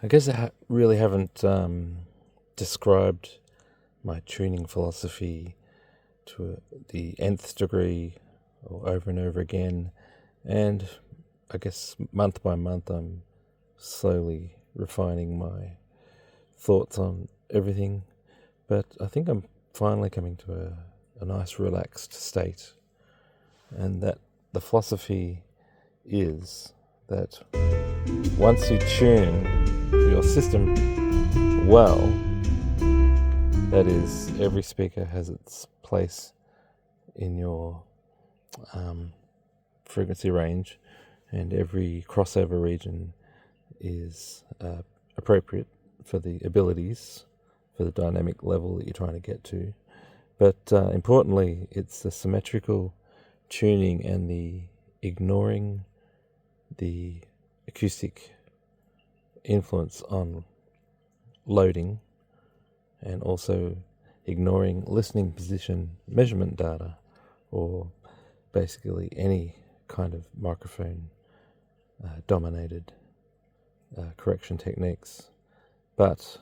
I guess I really haven't described my tuning philosophy to the nth degree or over and over again. And I guess month by month I'm slowly refining my thoughts on everything. But I think I'm finally coming to a nice relaxed state. And that the philosophy is that once you tune your system well, that is, every speaker has its place in your frequency range, and every crossover region is appropriate for the abilities, for the dynamic level that you're trying to get to. But importantly, it's the symmetrical tuning and the ignoring the acoustic influence on loading, and also ignoring listening position measurement data, or basically any kind of microphone dominated correction techniques. But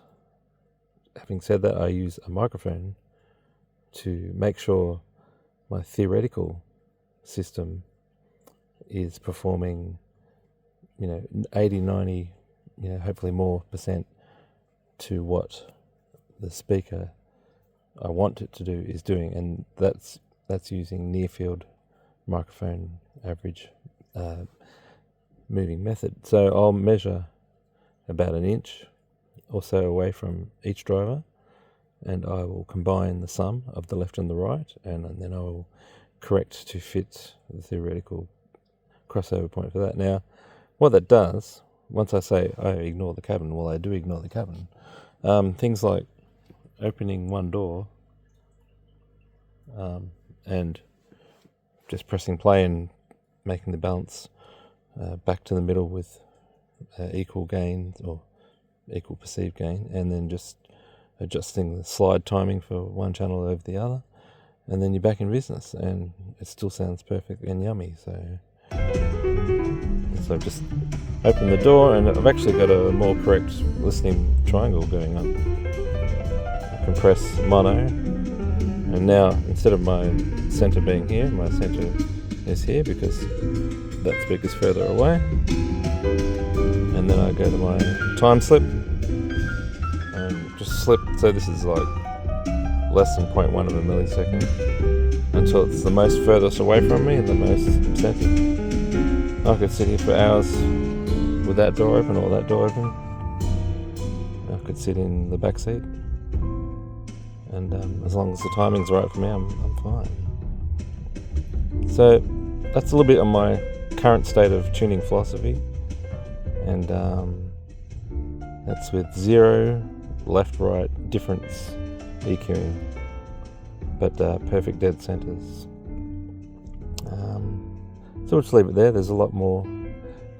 having said that, I use a microphone to make sure my theoretical system is performing 80, 90, hopefully more percent to what the speaker I want it to do is doing, and that's using near field microphone average moving method. So I'll measure about an inch or so away from each driver, and I will combine the sum of the left and the right, and then I will correct to fit the theoretical crossover point for that. Now, what that does, once I say I ignore the cabin, well, I do ignore the cabin. Things like opening one door and just pressing play and making the balance back to the middle with equal gain or equal perceived gain, and then just adjusting the slide timing for one channel over the other, and then you're back in business, and it still sounds perfect and yummy. So just open the door, and I've actually got a more correct listening triangle going on. I compress mono, and now instead of my center being here, my center is here because that speaker's further away. And then I go to my time slip and just slip, so this is like less than 0.1 of a millisecond, until it's the most furthest away from me and the most center. I could sit here for hours with that door open or that door open. I could sit in the back seat, and as long as the timing's right for me, I'm fine. So that's a little bit on my current state of tuning philosophy, and that's with zero left-right difference EQing, but perfect dead centers. So we'll just leave it there. There's a lot more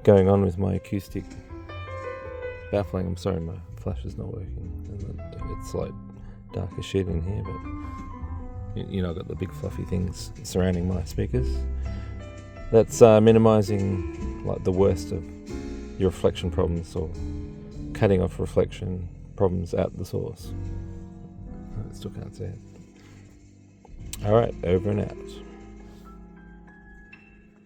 going on with my acoustic baffling. I'm sorry, my flash is not working. It's like dark as shit in here, but I've got the big fluffy things surrounding my speakers. That's minimizing like the worst of your reflection problems, or cutting off reflection problems at the source. I still can't say it. Alright, over and out.